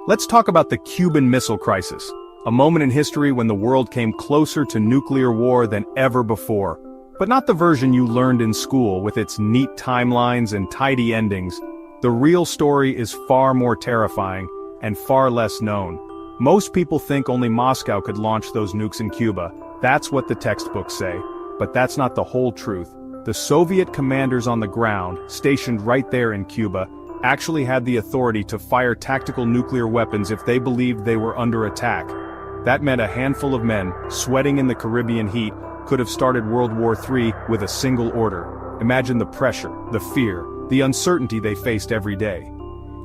Let's talk about the Cuban Missile Crisis, a moment in history when the world came closer to nuclear war than ever before. But not the version you learned in school with its neat timelines and tidy endings. The real story is far more terrifying and far less known. Most people think only Moscow could launch those nukes in Cuba. That's what the textbooks say. But that's not the whole truth. The Soviet commanders on the ground, stationed right there in Cuba, actually had the authority to fire tactical nuclear weapons if they believed they were under attack. That meant a handful of men, sweating in the Caribbean heat, could have started World War III with a single order. Imagine the pressure, the fear, the uncertainty they faced every day.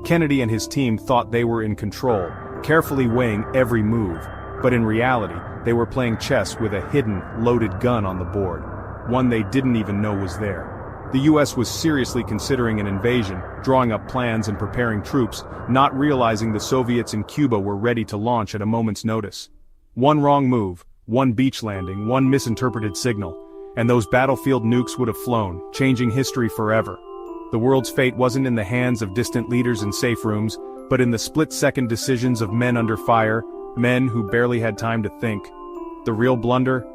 Kennedy and his team thought they were in control, carefully weighing every move. But in reality, they were playing chess with a hidden, loaded gun on the board. One they didn't even know was there. The US was seriously considering an invasion, drawing up plans and preparing troops, not realizing the Soviets in Cuba were ready to launch at a moment's notice. One wrong move, one beach landing, one misinterpreted signal, and those battlefield nukes would have flown, changing history forever. The world's fate wasn't in the hands of distant leaders in safe rooms, but in the split-second decisions of men under fire, men who barely had time to think. The real blunder?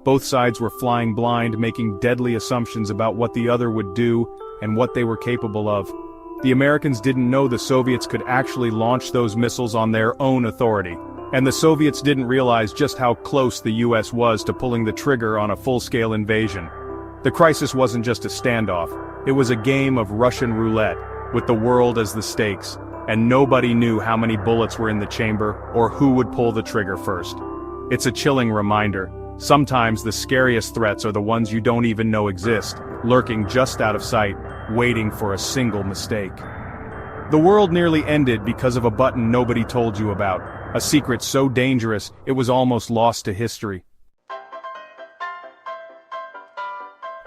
Both sides were flying blind, making deadly assumptions about what the other would do and what they were capable of. The Americans didn't know the Soviets could actually launch those missiles on their own authority. And the Soviets didn't realize just how close the US was to pulling the trigger on a full-scale invasion. The crisis wasn't just a standoff, it was a game of Russian roulette, with the world as the stakes, and nobody knew how many bullets were in the chamber or who would pull the trigger first. It's a chilling reminder. Sometimes the scariest threats are the ones you don't even know exist, lurking just out of sight, waiting for a single mistake. The world nearly ended because of a button nobody told you about, a secret so dangerous it was almost lost to history.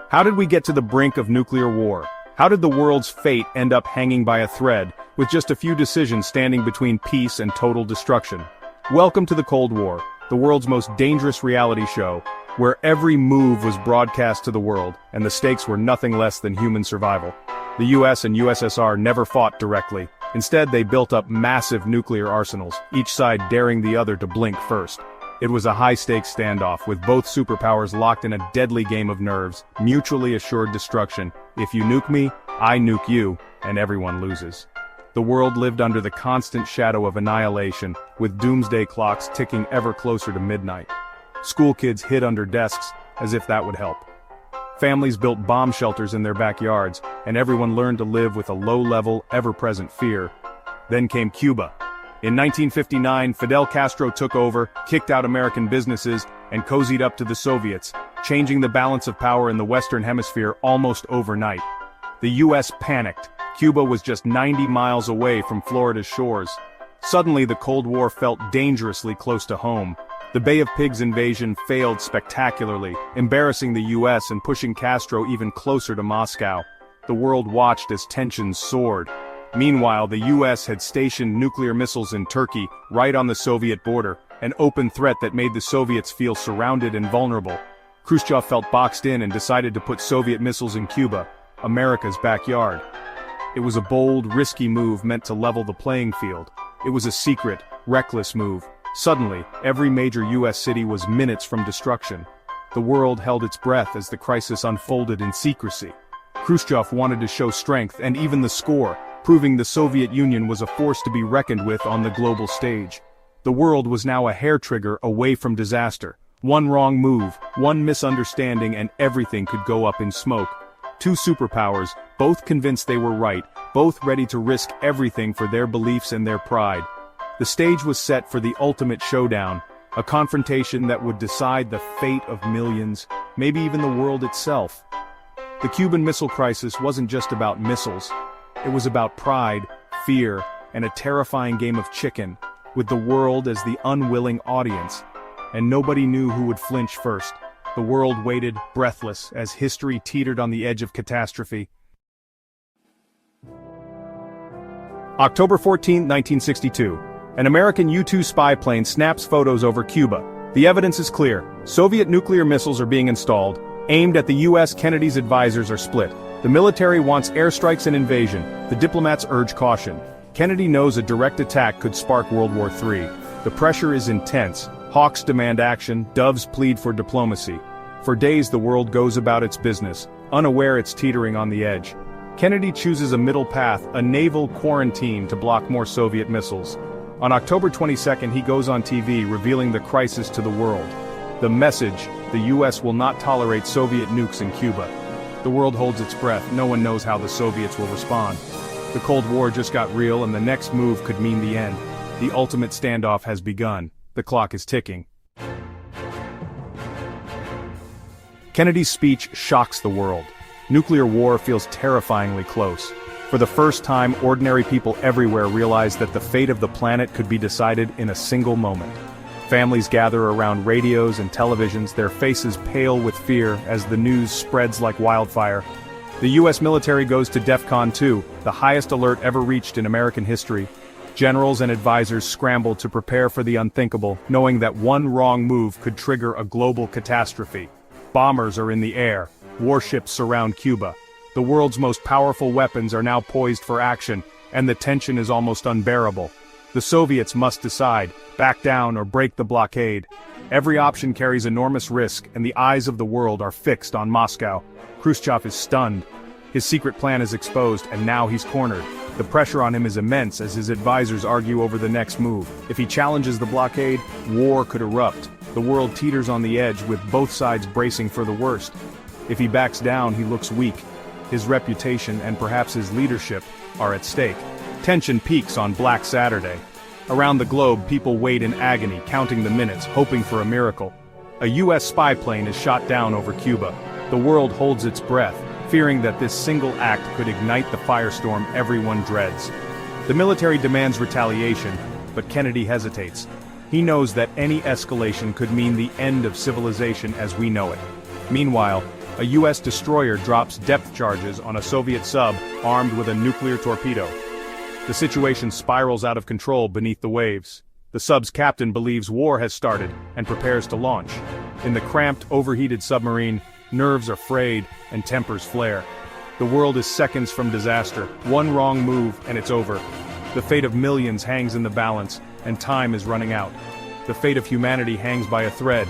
How did we get to the brink of nuclear war? How did the world's fate end up hanging by a thread, with just a few decisions standing between peace and total destruction? Welcome to the Cold War, the world's most dangerous reality show, where every move was broadcast to the world, and the stakes were nothing less than human survival. The US and USSR never fought directly. Instead, they built up massive nuclear arsenals, each side daring the other to blink first. It was a high-stakes standoff, with both superpowers locked in a deadly game of nerves, mutually assured destruction. If you nuke me, I nuke you, and everyone loses. The world lived under the constant shadow of annihilation, with doomsday clocks ticking ever closer to midnight. School kids hid under desks, as if that would help. Families built bomb shelters in their backyards, and everyone learned to live with a low-level, ever-present fear. Then came Cuba. In 1959, Fidel Castro took over, kicked out American businesses, and cozied up to the Soviets, changing the balance of power in the Western Hemisphere almost overnight. The US panicked. Cuba was just 90 miles away from Florida's shores. Suddenly, the Cold War felt dangerously close to home. The Bay of Pigs invasion failed spectacularly, embarrassing the US and pushing Castro even closer to Moscow. The world watched as tensions soared. Meanwhile, the US had stationed nuclear missiles in Turkey, right on the Soviet border, an open threat that made the Soviets feel surrounded and vulnerable. Khrushchev felt boxed in and decided to put Soviet missiles in Cuba, America's backyard. It was a bold, risky move meant to level the playing field. It was a secret, reckless move. Suddenly, every major US city was minutes from destruction. The world held its breath as the crisis unfolded in secrecy. Khrushchev wanted to show strength and even the score, proving the Soviet Union was a force to be reckoned with on the global stage. The world was now a hair trigger away from disaster. One wrong move, one misunderstanding, and everything could go up in smoke. Two superpowers, both convinced they were right, both ready to risk everything for their beliefs and their pride. The stage was set for the ultimate showdown, a confrontation that would decide the fate of millions, maybe even the world itself. The Cuban Missile Crisis wasn't just about missiles. It was about pride, fear, and a terrifying game of chicken, with the world as the unwilling audience. And nobody knew who would flinch first. The world waited, breathless, as history teetered on the edge of catastrophe. October 14, 1962. An American U-2 spy plane snaps photos over Cuba. The evidence is clear. Soviet nuclear missiles are being installed, aimed at the U.S. Kennedy's advisors are split. The military wants airstrikes and invasion. The diplomats urge caution. Kennedy knows a direct attack could spark World War III. The pressure is intense. Hawks demand action, doves plead for diplomacy. For days the world goes about its business, unaware it's teetering on the edge. Kennedy chooses a middle path, a naval quarantine to block more Soviet missiles. On October 22nd he goes on TV revealing the crisis to the world. The message: the US will not tolerate Soviet nukes in Cuba. The world holds its breath, no one knows how the Soviets will respond. The Cold War just got real and the next move could mean the end. The ultimate standoff has begun. The clock is ticking. Kennedy's speech shocks the world. Nuclear war feels terrifyingly close. For the first time, ordinary people everywhere realize that the fate of the planet could be decided in a single moment. Families gather around radios and televisions, their faces pale with fear as the news spreads like wildfire. The US military goes to DEFCON 2, the highest alert ever reached in American history. Generals and advisors scramble to prepare for the unthinkable, knowing that one wrong move could trigger a global catastrophe. Bombers are in the air. Warships surround Cuba. The world's most powerful weapons are now poised for action, and the tension is almost unbearable. The Soviets must decide, back down or break the blockade. Every option carries enormous risk, and the eyes of the world are fixed on Moscow. Khrushchev is stunned. His secret plan is exposed, and now he's cornered. The pressure on him is immense as his advisors argue over the next move. If he challenges the blockade, war could erupt. The world teeters on the edge, with both sides bracing for the worst. If he backs down, he looks weak. His reputation and perhaps his leadership are at stake. Tension peaks on Black Saturday. Around the globe, people wait in agony, counting the minutes, hoping for a miracle. A US spy plane is shot down over Cuba. The world holds its breath, fearing that this single act could ignite the firestorm everyone dreads. The military demands retaliation, but Kennedy hesitates. He knows that any escalation could mean the end of civilization as we know it. Meanwhile, a US destroyer drops depth charges on a Soviet sub armed with a nuclear torpedo. The situation spirals out of control beneath the waves. The sub's captain believes war has started and prepares to launch. In the cramped, overheated submarine, nerves are frayed and tempers flare. The world is seconds from disaster. One wrong move and it's over. The fate of millions hangs in the balance, and time is running out. The fate of humanity hangs by a thread.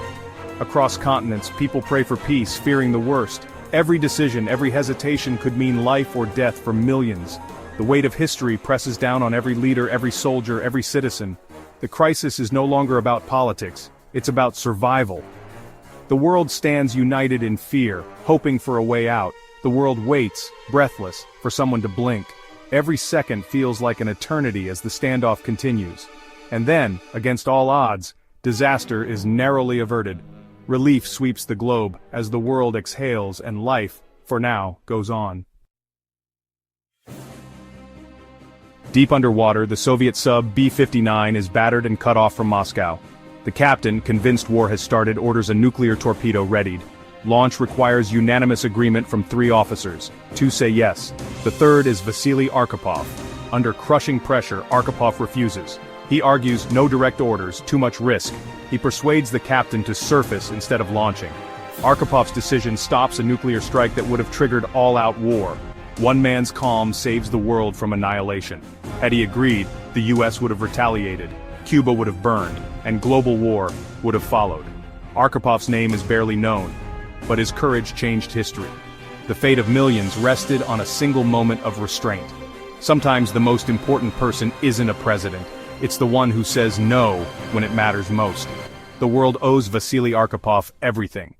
Across continents, people pray for peace, fearing the worst. Every decision, every hesitation could mean life or death for millions. The weight of history presses down on every leader, every soldier, every citizen. The crisis is no longer about politics, it's about survival. The world stands united in fear, hoping for a way out. The world waits, breathless, for someone to blink. Every second feels like an eternity as the standoff continues. And then, against all odds, disaster is narrowly averted. Relief sweeps the globe as the world exhales and life, for now, goes on. Deep underwater, the Soviet sub B-59 is battered and cut off from Moscow. The captain, convinced war has started, orders a nuclear torpedo readied. Launch requires unanimous agreement from 3 officers. 2 say yes. The third is Vasily Arkhipov. Under crushing pressure, Arkhipov refuses. He argues no direct orders, too much risk. He persuades the captain to surface instead of launching. Arkhipov's decision stops a nuclear strike that would have triggered all-out war. One man's calm saves the world from annihilation. Had he agreed, the US would have retaliated, Cuba would have burned, and global war would have followed. Arkhipov's name is barely known, but his courage changed history. The fate of millions rested on a single moment of restraint. Sometimes the most important person isn't a president. It's the one who says no when it matters most. The world owes Vasily Arkhipov everything.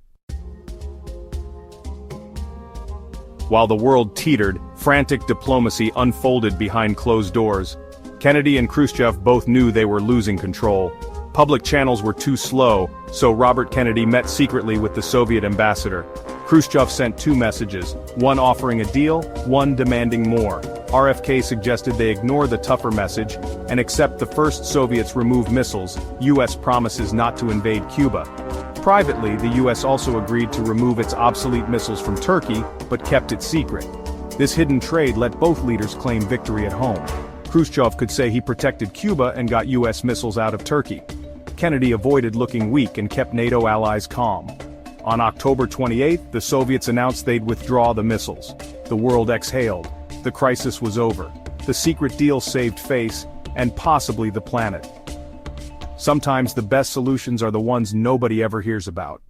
While the world teetered, frantic diplomacy unfolded behind closed doors. Kennedy and Khrushchev both knew they were losing control. Public channels were too slow, so Robert Kennedy met secretly with the Soviet ambassador. Khrushchev sent 2 messages, one offering a deal, one demanding more. RFK suggested they ignore the tougher message and accept the first Soviets remove missiles. US promises not to invade Cuba. Privately, the US also agreed to remove its obsolete missiles from Turkey, but kept it secret. This hidden trade let both leaders claim victory at home. Khrushchev could say he protected Cuba and got US missiles out of Turkey. Kennedy avoided looking weak and kept NATO allies calm. On October 28, the Soviets announced they'd withdraw the missiles. The world exhaled. The crisis was over. the secret deal saved face, and possibly the planet. Sometimes the best solutions are the ones nobody ever hears about.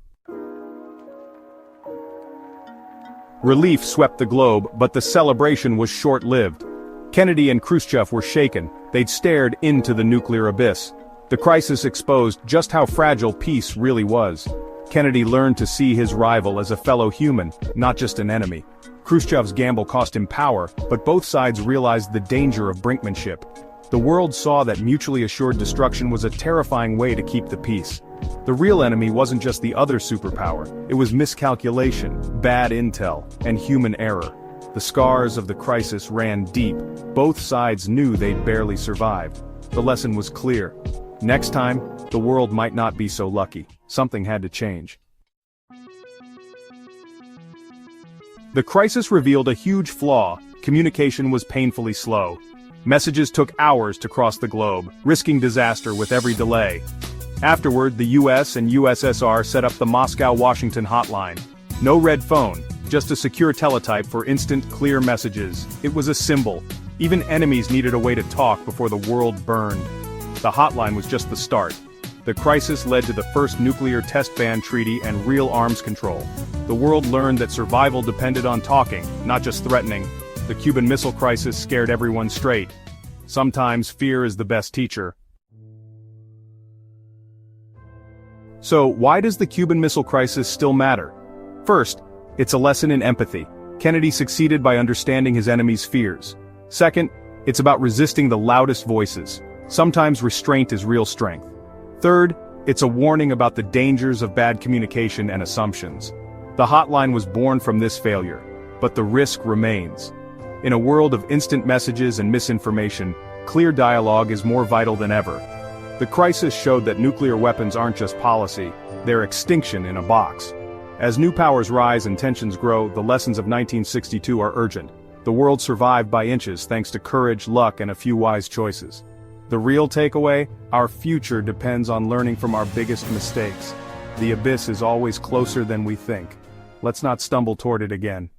Relief swept the globe, but the celebration was short-lived. Kennedy and Khrushchev were shaken. They'd stared into the nuclear abyss. The crisis exposed just how fragile peace really was. Kennedy learned to see his rival as a fellow human, not just an enemy. Khrushchev's gamble cost him power, but both sides realized the danger of brinkmanship. The world saw that mutually assured destruction was a terrifying way to keep the peace. The real enemy wasn't just the other superpower, it was miscalculation, bad intel, and human error. The scars of the crisis ran deep. Both sides knew they'd barely survived. The lesson was clear. Next time, the world might not be so lucky. Something had to change. The crisis revealed a huge flaw. Communication was painfully slow. Messages took hours to cross the globe, risking disaster with every delay. Afterward, the US and USSR set up the Moscow-Washington hotline. No red phone, just a secure teletype for instant, clear messages. It was a symbol. Even enemies needed a way to talk before the world burned. The hotline was just the start. The crisis led to the first nuclear test ban treaty and real arms control. The world learned that survival depended on talking, not just threatening. The Cuban Missile Crisis scared everyone straight. Sometimes fear is the best teacher. So, why does the Cuban Missile Crisis still matter? First, it's a lesson in empathy. Kennedy succeeded by understanding his enemy's fears. Second, it's about resisting the loudest voices. Sometimes restraint is real strength. Third, it's a warning about the dangers of bad communication and assumptions. The hotline was born from this failure, but the risk remains. In a world of instant messages and misinformation, clear dialogue is more vital than ever. The crisis showed that nuclear weapons aren't just policy, they're extinction in a box. As new powers rise and tensions grow, the lessons of 1962 are urgent. The world survived by inches thanks to courage, luck, and a few wise choices. The real takeaway? Our future depends on learning from our biggest mistakes. The abyss is always closer than we think. Let's not stumble toward it again.